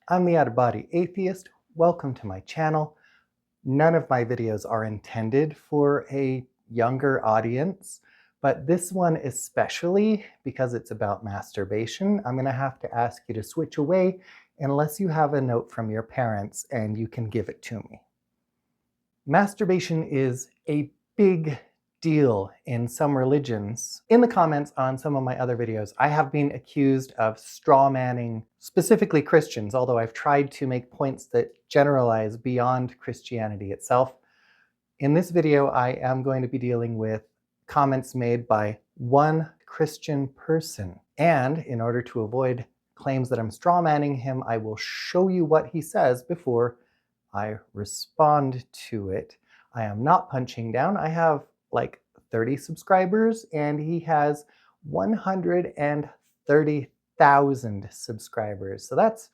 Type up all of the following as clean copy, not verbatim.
I'm the out-of-body atheist. Welcome to my channel. None of my videos are intended for a younger audience, but this one especially, because it's about masturbation, I'm going to have to ask you to switch away unless you have a note from your parents and you can give it to me. Masturbation is a big deal in some religions. In the comments on some of my other videos, I have been accused of straw-manning specifically Christians, although I've tried to make points that generalize beyond Christianity itself. In this video, I am going to be dealing with comments made by one Christian person. And in order to avoid claims that I'm straw-manning him, I will show you what he says before I respond to it. I am not punching down. I have like 30 subscribers and he has 130,000 subscribers. So that's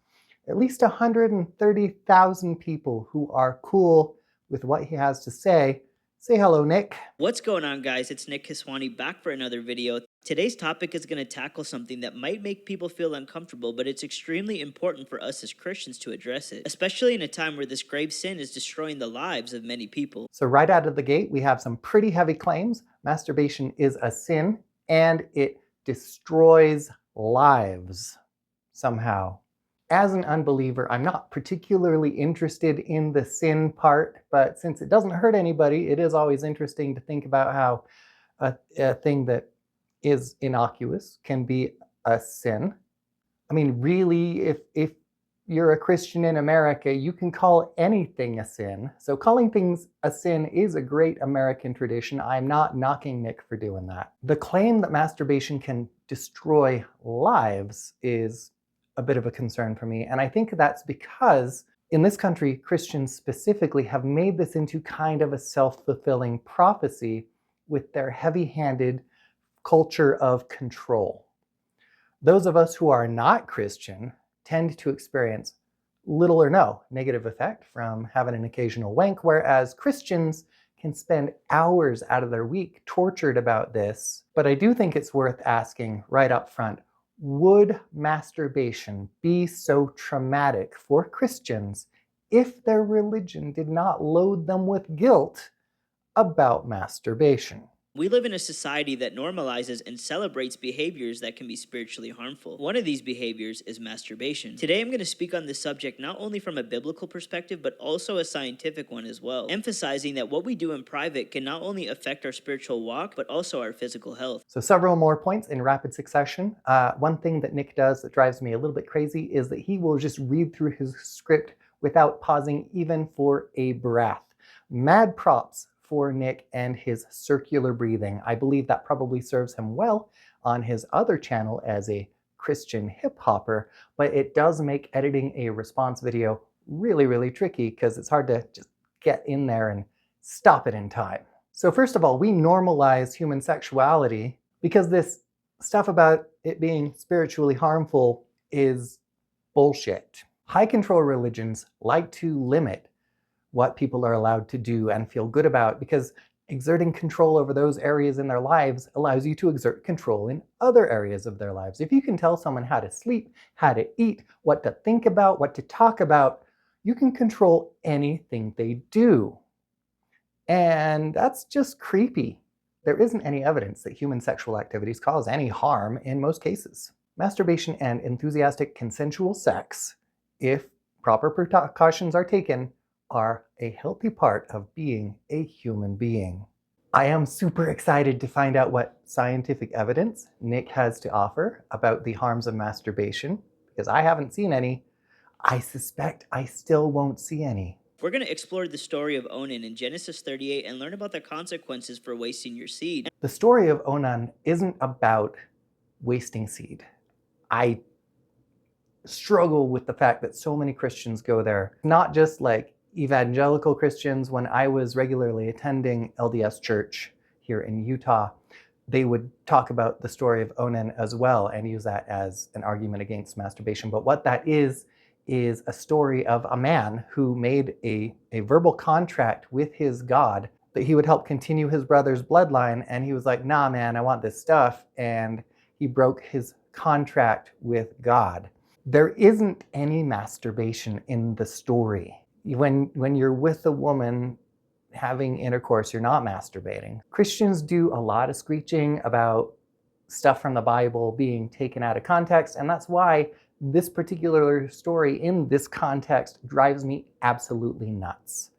at least 130,000 people who are cool with what he has to say. Say hello, Nick. What's going on, guys? It's Nik Keswani back for another video. Today's topic is going to tackle something that might make people feel uncomfortable, but it's extremely important for us as Christians to address it, especially in a time where this grave sin is destroying the lives of many people. So right out of the gate, we have some pretty heavy claims. Masturbation is a sin and it destroys lives somehow. As an unbeliever, I'm not particularly interested in the sin part, but since it doesn't hurt anybody, it is always interesting to think about how a thing that is innocuous can be a sin. I mean, really, if you're a Christian in America, you can call anything a sin. So calling things a sin is a great American tradition. I'm not knocking Nick for doing that. The claim that masturbation can destroy lives is a bit of a concern for me. And I think that's because in this country, Christians specifically have made this into kind of a self-fulfilling prophecy with their heavy-handed culture of control. Those of us who are not Christian tend to experience little or no negative effect from having an occasional wank, whereas Christians can spend hours out of their week tortured about this. But I do think it's worth asking right up front, would masturbation be so traumatic for Christians if their religion did not load them with guilt about masturbation? We live in a society that normalizes and celebrates behaviors that can be spiritually harmful. One of these behaviors is masturbation. Today, I'm going to speak on this subject not only from a biblical perspective, but also a scientific one as well, emphasizing that what we do in private can not only affect our spiritual walk, but also our physical health. So several more points in rapid succession. One thing that Nick does that drives me a little bit crazy is that he will just read through his script without pausing even for a breath. Mad props for Nick and his circular breathing. I believe that probably serves him well on his other channel as a Christian hip-hopper, but it does make editing a response video really, really tricky because it's hard to just get in there and stop it in time. So first of all, we normalize human sexuality because this stuff about it being spiritually harmful is bullshit. High control religions like to limit what people are allowed to do and feel good about because exerting control over those areas in their lives allows you to exert control in other areas of their lives. If you can tell someone how to sleep, how to eat, what to think about, what to talk about, you can control anything they do. And that's just creepy. There isn't any evidence that human sexual activities cause any harm in most cases. Masturbation and enthusiastic consensual sex, if proper precautions are taken, are a healthy part of being a human being. I am super excited to find out what scientific evidence Nick has to offer about the harms of masturbation, because I haven't seen any. I suspect I still won't see any. We're going to explore the story of Onan in Genesis 38 and learn about the consequences for wasting your seed. The story of Onan isn't about wasting seed. I struggle with the fact that so many Christians go there, not just like evangelical Christians. When I was regularly attending LDS church here in Utah, they would talk about the story of Onan as well and use that as an argument against masturbation. But what that is a story of a man who made a verbal contract with his God that he would help continue his brother's bloodline, and he was like, nah man, I want this stuff, and he broke his contract with God. There isn't any masturbation in the story. When you're with a woman having intercourse, you're not masturbating. Christians do a lot of screeching about stuff from the Bible being taken out of context, and that's why this particular story in this context drives me absolutely nuts.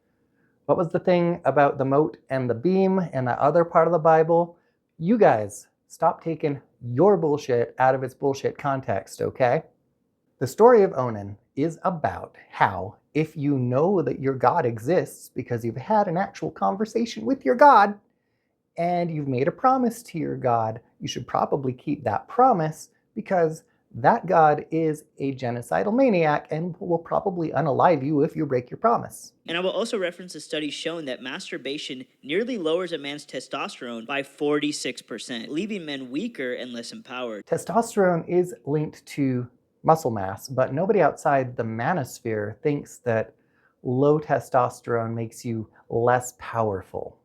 What was the thing about the moat and the beam and the other part of the Bible? You guys, stop taking your bullshit out of its bullshit context, okay? The story of Onan is about how, if you know that your God exists because you've had an actual conversation with your God and you've made a promise to your God, you should probably keep that promise because that God is a genocidal maniac and will probably unalive you if you break your promise. And I will also reference a study showing that masturbation nearly lowers a man's testosterone by 46%, leaving men weaker and less empowered. Testosterone is linked to muscle mass, but nobody outside the manosphere thinks that low testosterone makes you less powerful.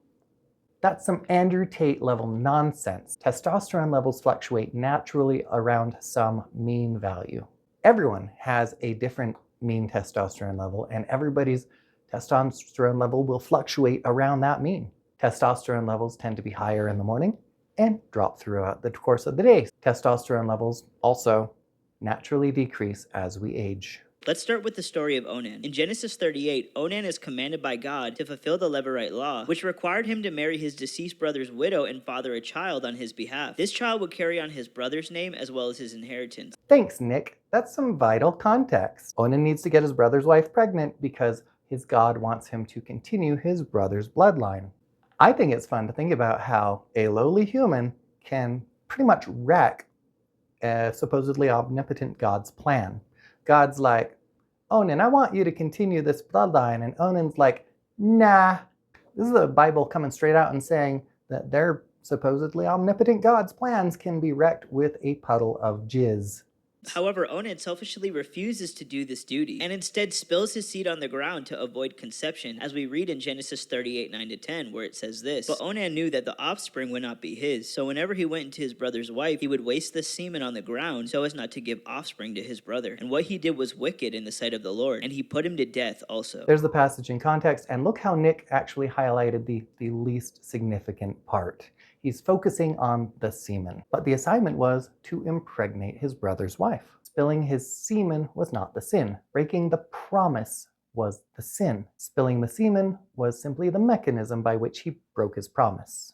That's some Andrew Tate level nonsense. Testosterone levels fluctuate naturally around some mean value. Everyone has a different mean testosterone level, and everybody's testosterone level will fluctuate around that mean. Testosterone levels tend to be higher in the morning and drop throughout the course of the day. Testosterone levels also naturally decrease as we age. Let's start with the story of Onan. In Genesis 38, Onan is commanded by God to fulfill the Levirate law, which required him to marry his deceased brother's widow and father a child on his behalf. This child would carry on his brother's name as well as his inheritance. Thanks, Nick. That's some vital context. Onan needs to get his brother's wife pregnant because his God wants him to continue his brother's bloodline. I think it's fun to think about how a lowly human can pretty much wreck a supposedly omnipotent God's plan. God's like, Onan, I want you to continue this bloodline. And Onan's like, nah. This is the Bible coming straight out and saying that their supposedly omnipotent God's plans can be wrecked with a puddle of jizz. However, Onan selfishly refuses to do this duty and instead spills his seed on the ground to avoid conception, as we read in Genesis 38, 9-10, where it says this. But Onan knew that the offspring would not be his, so whenever he went into his brother's wife, he would waste the semen on the ground so as not to give offspring to his brother. And what he did was wicked in the sight of the Lord, and he put him to death also. There's the passage in context, and look how Nick actually highlighted the least significant part. He's focusing on the semen, but the assignment was to impregnate his brother's wife. Spilling his semen was not the sin. Breaking the promise was the sin. Spilling the semen was simply the mechanism by which he broke his promise.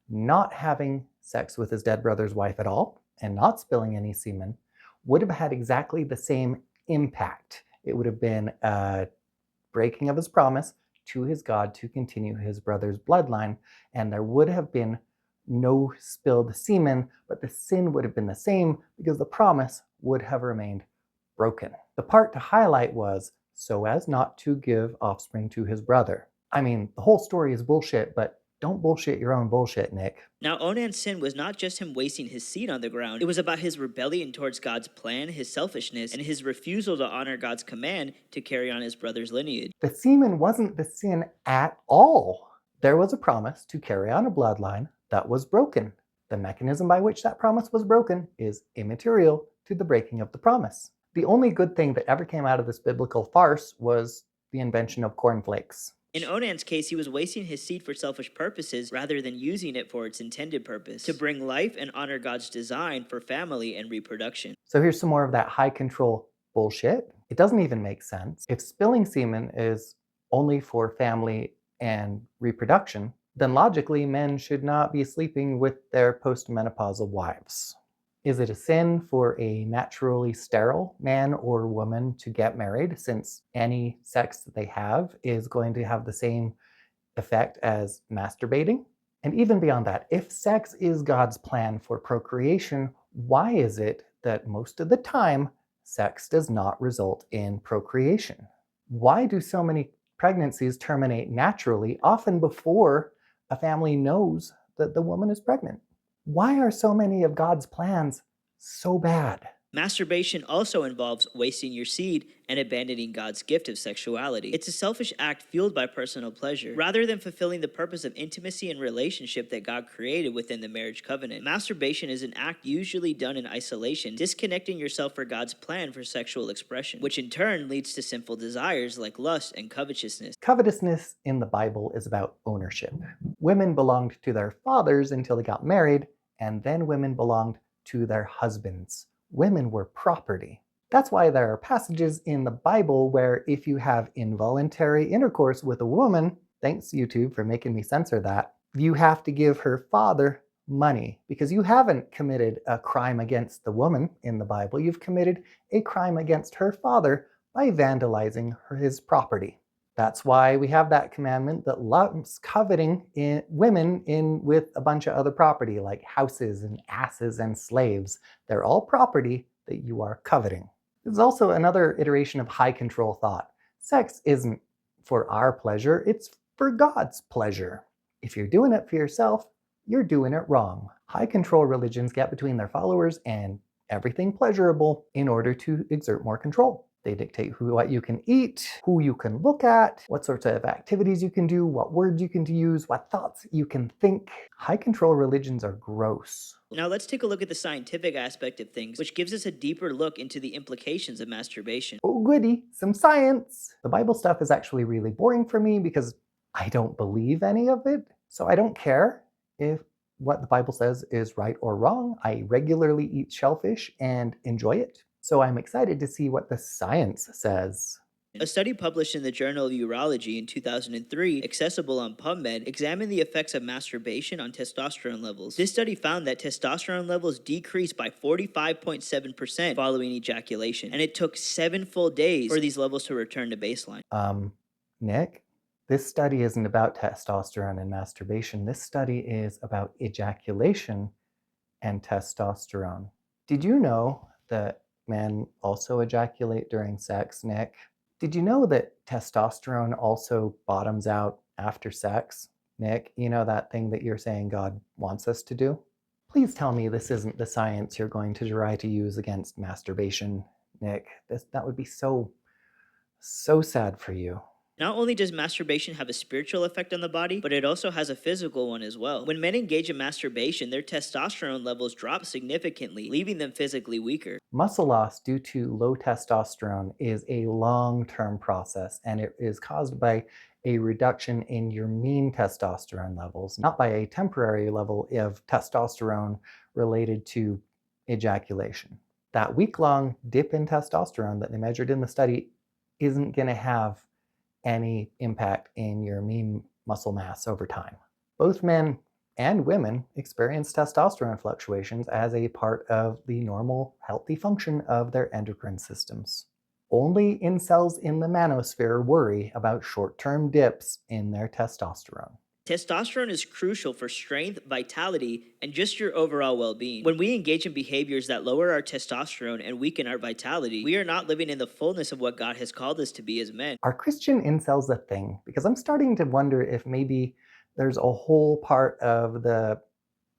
Not having sex with his dead brother's wife at all, and not spilling any semen, would have had exactly the same impact. It would have been a breaking of his promise to his God to continue his brother's bloodline, and there would have been no spilled semen, but the sin would have been the same because the promise would have remained broken. The part to highlight was so as not to give offspring to his brother. I mean, the whole story is bullshit, but don't bullshit your own bullshit, Nick. Now, Onan's sin was not just him wasting his seed on the ground. It was about his rebellion towards God's plan, his selfishness, and his refusal to honor God's command to carry on his brother's lineage. The semen wasn't the sin at all. There was a promise to carry on a bloodline that was broken. The mechanism by which that promise was broken is immaterial to the breaking of the promise. The only good thing that ever came out of this biblical farce was the invention of cornflakes. In Onan's case, he was wasting his seed for selfish purposes rather than using it for its intended purpose, to bring life and honor God's design for family and reproduction. So here's some more of that high control bullshit. It doesn't even make sense. If spilling semen is only for family and reproduction, then logically men should not be sleeping with their postmenopausal wives. Is it a sin for a naturally sterile man or woman to get married, since any sex that they have is going to have the same effect as masturbating? And even beyond that, if sex is God's plan for procreation, why is it that most of the time sex does not result in procreation? Why do so many pregnancies terminate naturally, often before a family knows that the woman is pregnant? Why are so many of God's plans so bad? Masturbation also involves wasting your seed and abandoning God's gift of sexuality. It's a selfish act fueled by personal pleasure, rather than fulfilling the purpose of intimacy and relationship that God created within the marriage covenant. Masturbation is an act usually done in isolation, disconnecting yourself from God's plan for sexual expression, which in turn leads to sinful desires like lust and covetousness. Covetousness in the Bible is about ownership. Women belonged to their fathers until they got married, and then women belonged to their husbands. Women were property. That's why there are passages in the Bible where if you have involuntary intercourse with a woman, thanks YouTube for making me censor that, you have to give her father money because you haven't committed a crime against the woman in the Bible. You've committed a crime against her father by vandalizing his property. That's why we have that commandment that lumps coveting women in with a bunch of other property like houses and asses and slaves. They're all property that you are coveting. There's also another iteration of high control thought. Sex isn't for our pleasure, it's for God's pleasure. If you're doing it for yourself, you're doing it wrong. High control religions get between their followers and everything pleasurable in order to exert more control. They dictate what you can eat, who you can look at, what sorts of activities you can do, what words you can use, what thoughts you can think. High control religions are gross. Now let's take a look at the scientific aspect of things, which gives us a deeper look into the implications of masturbation. Oh goody, some science! The Bible stuff is actually really boring for me because I don't believe any of it, so I don't care if what the Bible says is right or wrong. I regularly eat shellfish and enjoy it. So I'm excited to see what the science says. A study published in the Journal of Urology in 2003, accessible on PubMed, examined the effects of masturbation on testosterone levels. This study found that testosterone levels decreased by 45.7% following ejaculation, and it took 7 full days for these levels to return to baseline. Nick, this study isn't about testosterone and masturbation. This study is about ejaculation and testosterone. Did you know that men also ejaculate during sex, Nick? Did you know that testosterone also bottoms out after sex? Nick, you know that thing that you're saying God wants us to do? Please tell me this isn't the science you're going to try to use against masturbation, Nick. That would be so sad for you. Not only does masturbation have a spiritual effect on the body, but it also has a physical one as well. When men engage in masturbation, their testosterone levels drop significantly, leaving them physically weaker. Muscle loss due to low testosterone is a long-term process, and it is caused by a reduction in your mean testosterone levels, not by a temporary level of testosterone related to ejaculation. That week-long dip in testosterone that they measured in the study isn't going to have any impact in your mean muscle mass over time. Both men and women experience testosterone fluctuations as a part of the normal, healthy function of their endocrine systems. Only incels in the manosphere worry about short-term dips in their testosterone. Testosterone is crucial for strength, vitality, and just your overall well-being. When we engage in behaviors that lower our testosterone and weaken our vitality, we are not living in the fullness of what God has called us to be as men. Are Christian incels a thing? Because I'm starting to wonder if maybe there's a whole part of the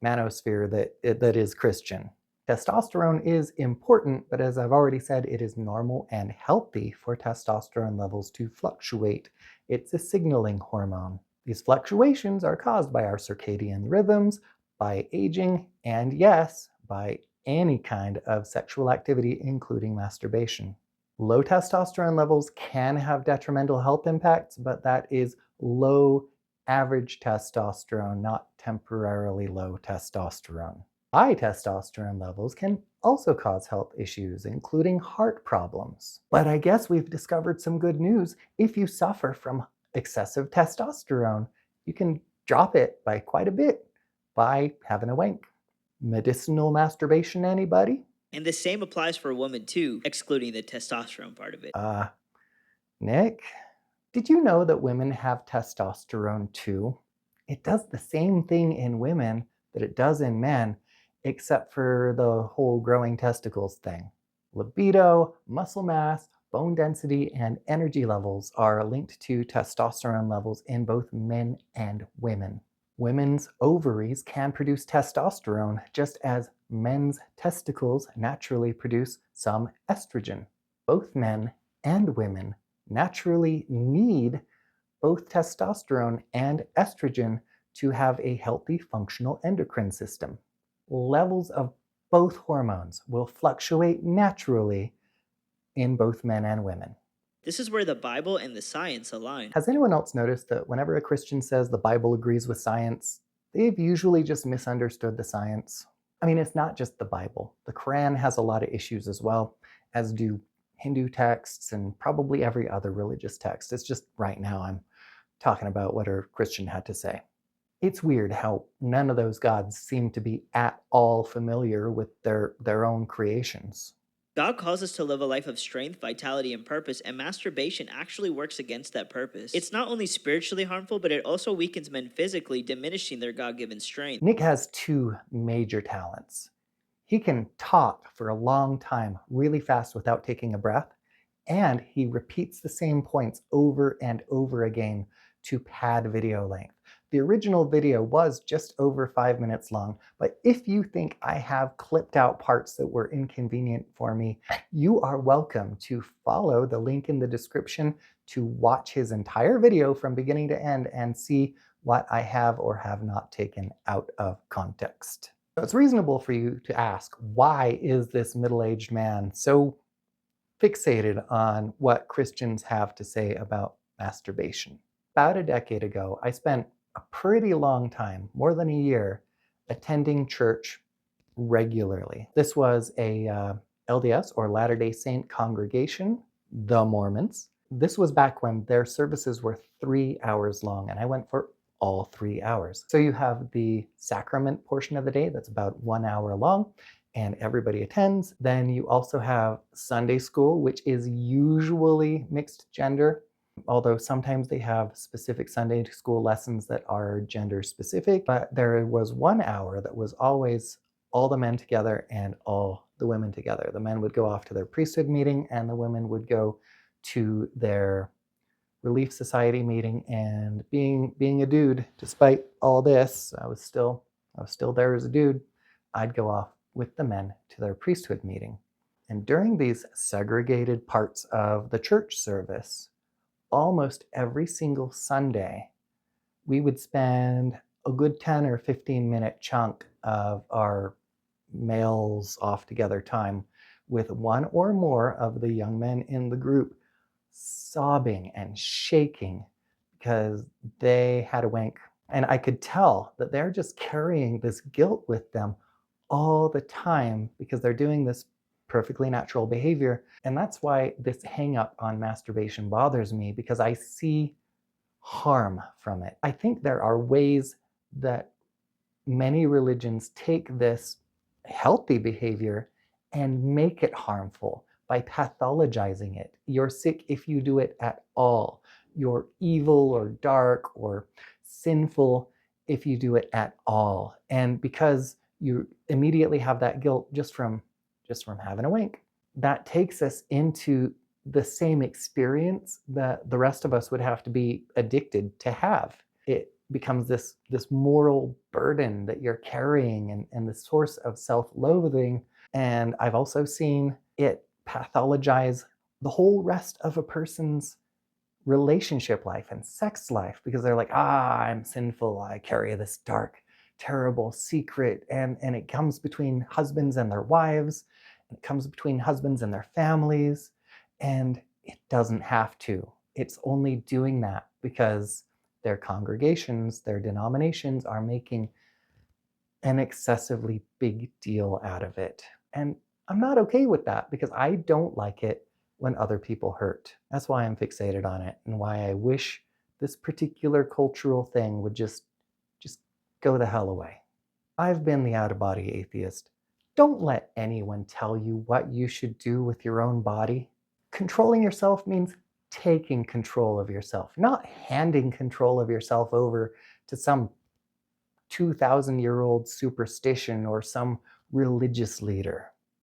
manosphere that is Christian. Testosterone is important, but as I've already said, it is normal and healthy for testosterone levels to fluctuate. It's a signaling hormone. These fluctuations are caused by our circadian rhythms, by aging, and yes, by any kind of sexual activity, including masturbation. Low testosterone levels can have detrimental health impacts, but that is low average testosterone, not temporarily low testosterone. High testosterone levels can also cause health issues, including heart problems. But I guess we've discovered some good news. If you suffer from excessive testosterone, you can drop it by quite a bit by having a wank. Medicinal masturbation, anybody? And the same applies for a woman too, excluding the testosterone part of it. Nick, did you know that women have testosterone too? It does the same thing in women that it does in men, except for the whole growing testicles thing. Libido, muscle mass, bone density, and energy levels are linked to testosterone levels in both men and women. Women's ovaries can produce testosterone just as Men's testicles naturally produce some estrogen. Both men and women naturally need both testosterone and estrogen to have a healthy functional endocrine system. Levels of both hormones will fluctuate naturally in both men and women. This is where the Bible and the science align. Has anyone else noticed that whenever a Christian says the Bible agrees with science, they've usually just misunderstood the science? I mean, it's not just the Bible. The Quran has a lot of issues as well, as do Hindu texts and probably every other religious text. It's just right now I'm talking about what a Christian had to say. It's weird how none of those gods seem to be at all familiar with their own creations. God calls us to live a life of strength, vitality, and purpose, and masturbation actually works against that purpose. It's not only spiritually harmful, but it also weakens men physically, diminishing their God-given strength. Nik has two major talents. He can talk for a long time really fast without taking a breath, and he repeats the same points over and over again to pad video length. The original video was just over 5 minutes long, but if you think I have clipped out parts that were inconvenient for me, you are welcome to follow the link in the description to watch his entire video from beginning to end and see what I have or have not taken out of context. So it's reasonable for you to ask, why is this middle-aged man so fixated on what Christians have to say about masturbation? About a decade ago, I spent a pretty long time, more than a year, attending church regularly. This was a LDS or Latter-day Saint congregation, the Mormons. This was back when their services were 3 hours long, and I went for all 3 hours. So you have the sacrament portion of the day that's about 1 hour long, and everybody attends. Then you also have Sunday school, which is usually mixed gender, although sometimes they have specific Sunday school lessons that are gender specific. But there was 1 hour that was always all the men together and all the women together. The men would go off to their priesthood meeting and the women would go to their Relief Society meeting. And being a dude, despite all this, I was still there as a dude. I'd go off with the men to their priesthood meeting. And during these segregated parts of the church service, almost every single Sunday, we would spend a good 10 or 15-minute chunk of our males off together time with one or more of the young men in the group sobbing and shaking because they had a wank. And I could tell that they're just carrying this guilt with them all the time because they're doing this perfectly natural behavior. And that's why this hang up on masturbation bothers me, because I see harm from it. I think there are ways that many religions take this healthy behavior and make it harmful by pathologizing it. You're sick if you do it at all. You're evil or dark or sinful if you do it at all. And because you immediately have that guilt just from having a wank, that takes us into the same experience that the rest of us would have to be addicted to have. It becomes this moral burden that you're carrying and the source of self-loathing. And I've also seen it pathologize the whole rest of a person's relationship life and sex life, because they're like, I'm sinful, I carry this dark, terrible secret, and it comes between husbands and their wives, and it comes between husbands and their families, and it doesn't have to. It's only doing that because their congregations, their denominations are making an excessively big deal out of it. And I'm not okay with that because I don't like it when other people hurt. That's why I'm fixated on it and why I wish this particular cultural thing would just go the hell away. I've been the out-of-body atheist. Don't let anyone tell you what you should do with your own body. Controlling yourself means taking control of yourself, not handing control of yourself over to some 2,000-year-old superstition or some religious leader.